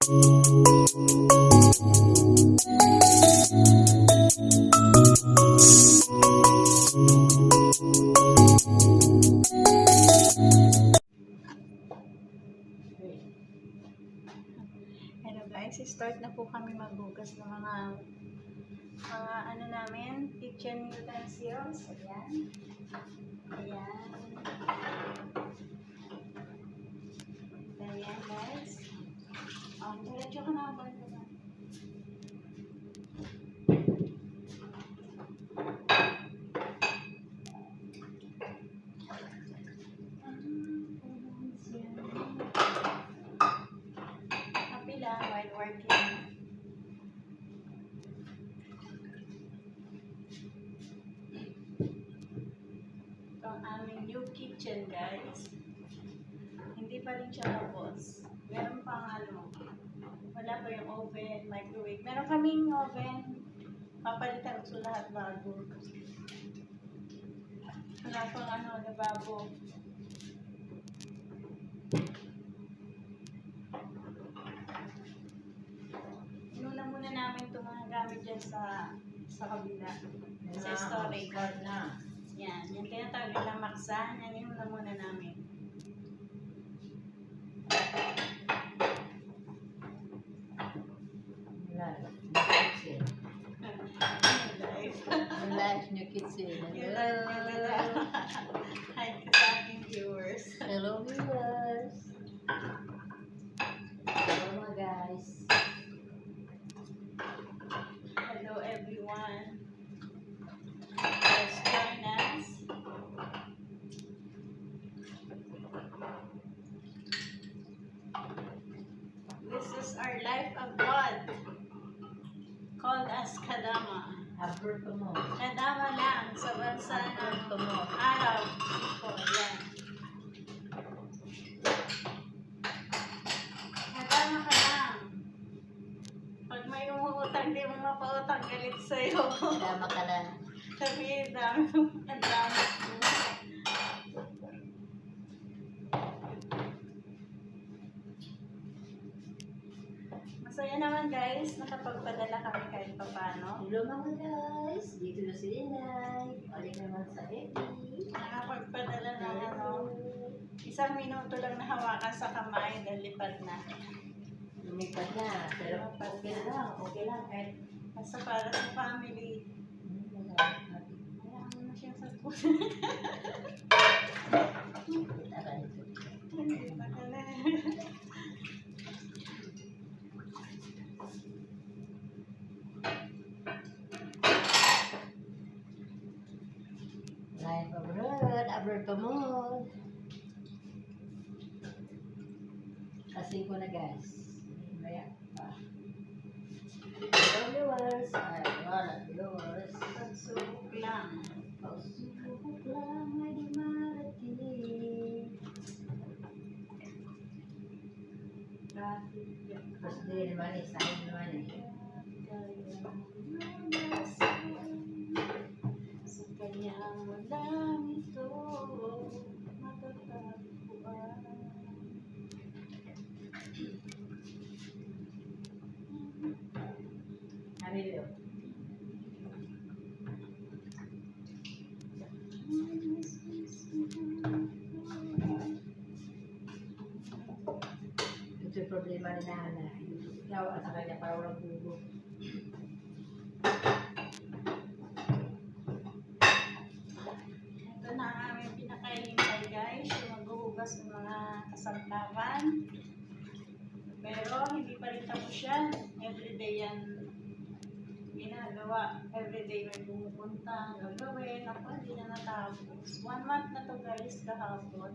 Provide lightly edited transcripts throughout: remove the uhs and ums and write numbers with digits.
Hello guys, start na po kami maghugas ng mga ano namin, kitchen utensils. Ayan. Ayan. Ayan guys. Diretso ka na ba? Kapila, while working. Ito ang aming new kitchen guys. Hindi pa rin siya tapos. Meron pang wala pa yung oven, microwave. Meron kaming oven. Papalitan ko lahat bago. Wala pang lababo. Inuna muna namin itong mga gamit dyan sa kabila. Sa storage. Yan. Yung tinatawag na maksa. Yan inuna muna namin. Live new kitchen. Hi sa aking viewers. Hello viewers. Hello mga guys. Hello everyone. Let's join us. This is our life abroad. Called as Kadama. Abroad ko mo. Kadama lang sa bansa ng Arab people. Yan. Kadama ka lang. Pag may umuutang, di mo mapautang, galit sa'yo. Dama ka lang. Sabihin, dami ang dami ko. Masaya naman guys, nakapagpadala kami kahit papano. Hello mga guys. Dito na si Inay. Balik naman sa Epi. Nakapagpadala ng isang minuto lang na hawakan sa kamay, nalipad na. Lumipad na. Pero okay lang. Okay lang. Kahit Basta para sa family. Hayaan mo na siya sa puso. Hindi pa ka na. live abroad. Abroad pa mo. Kasi ko na guys. Maya pa. Hello viewers. Ay, wala viewers. Pagsubok lang. Pagsubok lang ay di marating. First day naman eh. Sa'yo naman eh. Sa kanyang walang ito matatagpuan. Sabi mo. Ito yung problema ni Nana. Ikaw at sa kanya para walang bugo. Ito na ang aming pinakahintay guys, yung maghuhugas ng mga kasantakan. Pero hindi pa rin tapos yan. Everyday yan ginagawa. Everyday may pumupunta, gagawin. Ako hindi na natapos. 1 month na to guys kahapon.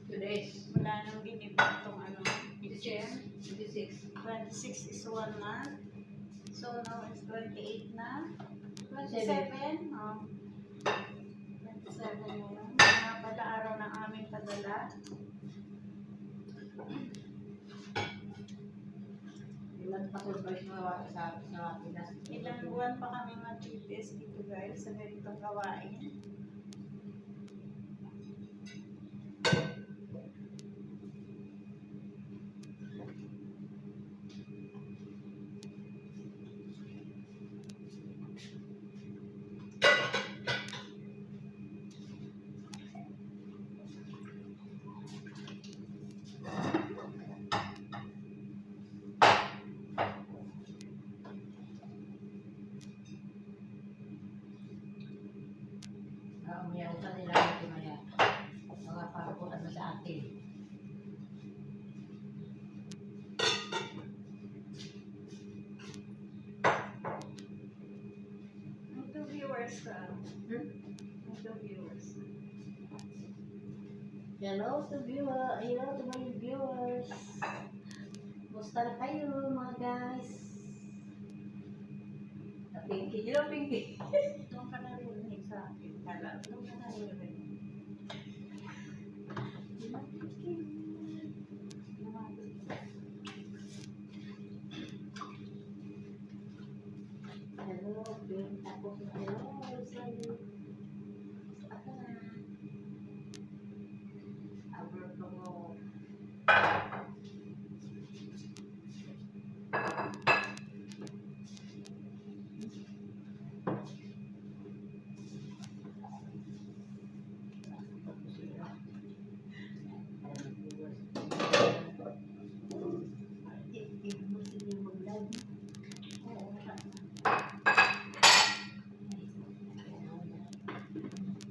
2 days. Wala nang ginibig itong kitchen. 26. 26 is 1 month. So now it's 28 na. 27. Oh. 27 yun. Mga pala araw ng aming padala. Ilan pa surprise mo sa Pinas? Ilang buwan pa kami mag-test dito guys sa ganitong gawain. sa nila ito maya. Mga pakaputan na sa atin. Ito viewers ka. Hmm? Ito viewers. Hello to my viewers. Musta na kayo mga guys? Pinky, hello Pinky. Doon ka narinig sa akin. Kala, doon ka narinig. Hello, Pinky. Tapos na hello. Sa'yo. Ako na. Abro ko mo.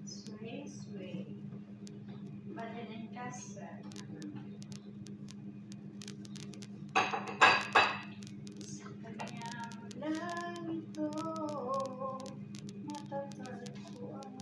Sway, sway. Batin and casa. Sa kanyang langit ko, matatagpuan.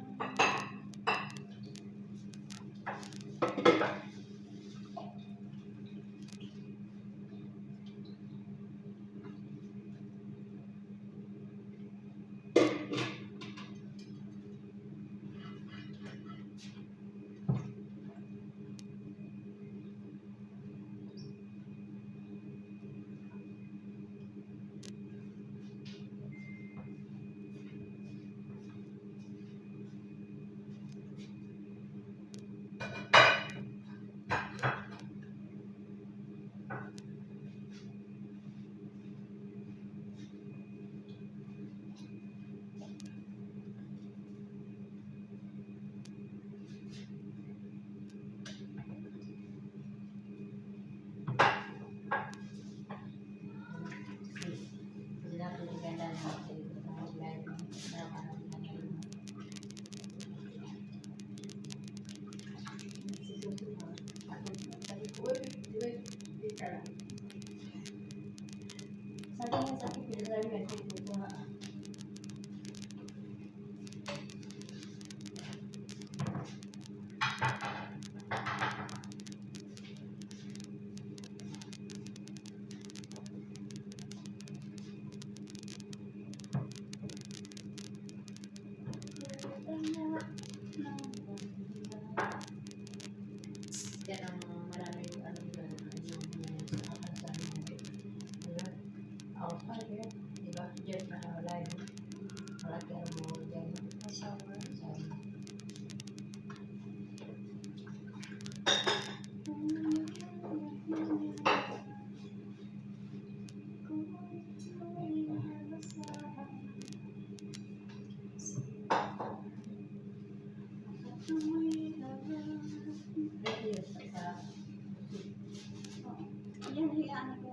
Yan ang maraming ano dyan, yung kakanta mo. Ako pa rin, di ba? Diyan na live. Malaki ang mo dyan. Masawa. Video sa Yan, hiyaan ko.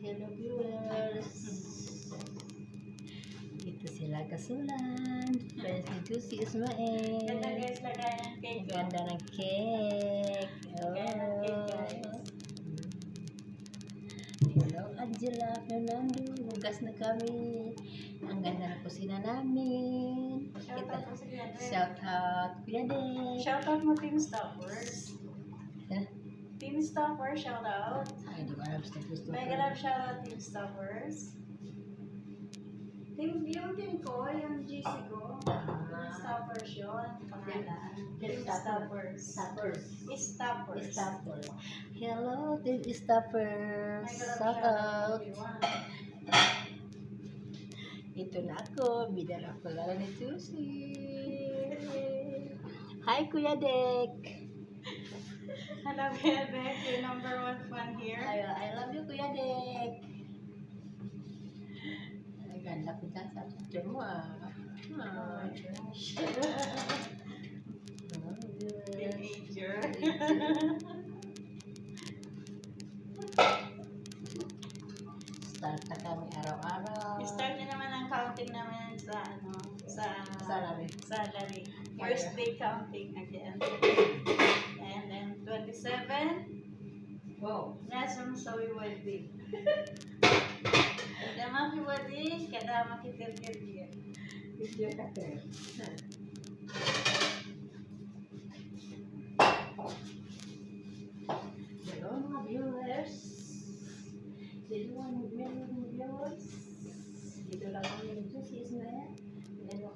hello viewers. Ito sila Kasulan. Friends ni Juicy Ismael. Ganda guys, lagay ng cake. Ang ganda ng cake. Lagay ng cake guys. Hello Angela Fernando. Hugas na kami. Ang ganda ng kusina namin. Shout out po sa Kuya Dre. Shout out Kuya Dek. Shout out mo Team Stoppers. Huh? Team Stoppers, shout out. Ay, di ko alam sa gusto. Mega love shout out Team Stoppers. Yung team ko, yung GC ko. Team Stoppers yun. Pangalan. Team Stoppers. Stoppers. Stoppers. Stoppers. Hello, Team Stoppers. Mega love Shout out. everyone. Ito na ako. Bidala ko lang ni Juicy. Hi, Kuya Dek. Hello, Bebek. Your number one fan here. I love you, Kuya Dek. Ay, ganda ko dyan sa picture mo, ah. Oh my gosh. Oh, good. Teenager. Start na kami araw-araw. Start na naman ang counting naman sa ano, sa Salary. salary. First day counting again. And then 27, Wow. nasaan sa wedding. Kadama ki wedding, kadama ki tirtir. Video ka, sir. Hello, mga viewers. Hello, mga viewers. Dito lang kami nito, sis na yan. Hello.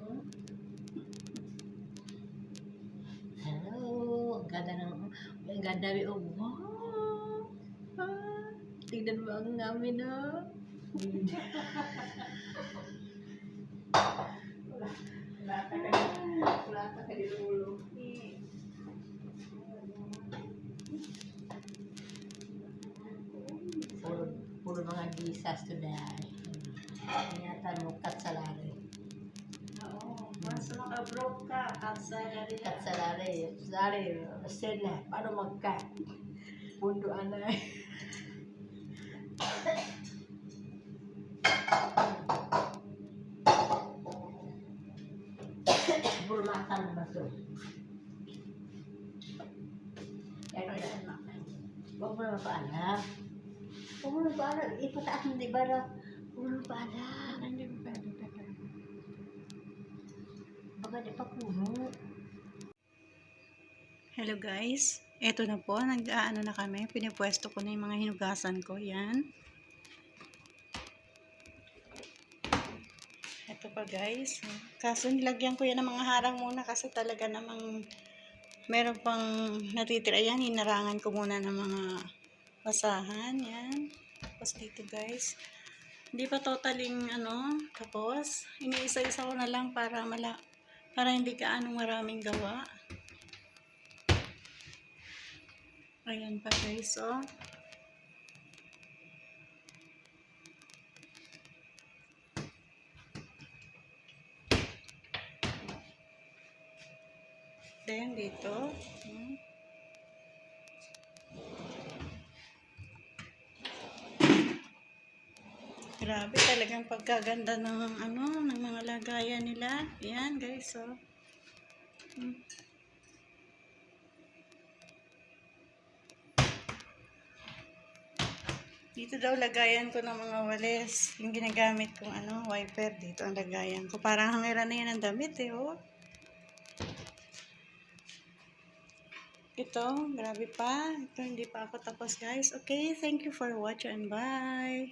Hello. Ang ganda rin. Oh, wow. Ah, tignan mo ang namin, no? Wala ka di ulo. Puro mga gisas today. Ingatan mo, katsalari. Oo, once maka-broke ka, at salary. Katsalari. Sari, sila. Paano mag-cut? Punduan na. Burmatan ba ito? Ayan na. Huwag mo naman paalam. Huwag mo naman paalam. Ipataas mo, di ba? Huwag mo naman paalam. Hindi mo pwede. Baka di pa puno. Hello guys, eto na po, nag-ano na kami, pinipwesto ko na yung mga hinugasan ko, yan. Eto pa guys, kaso nilagyan ko yan ng mga harang muna kasi talaga namang meron pang natitira yan, hinarangan ko muna ng mga basahan, yan. Tapos dito guys, hindi pa totaling tapos, iniisa-isa ko na lang para hindi ka maraming gawa. Ayan pa guys, oh. Then dito. Grabe talagang pagkaganda ng ng mga lagayan nila. Ayan guys, oh. Dito daw lagayan ko ng mga walis. Yung ginagamit kong wiper. Dito ang lagayan ko. Parang hangiran na yan ang damit oh. Ito, grabe pa. Ito, hindi pa ako tapos guys. Okay, thank you for watching and bye.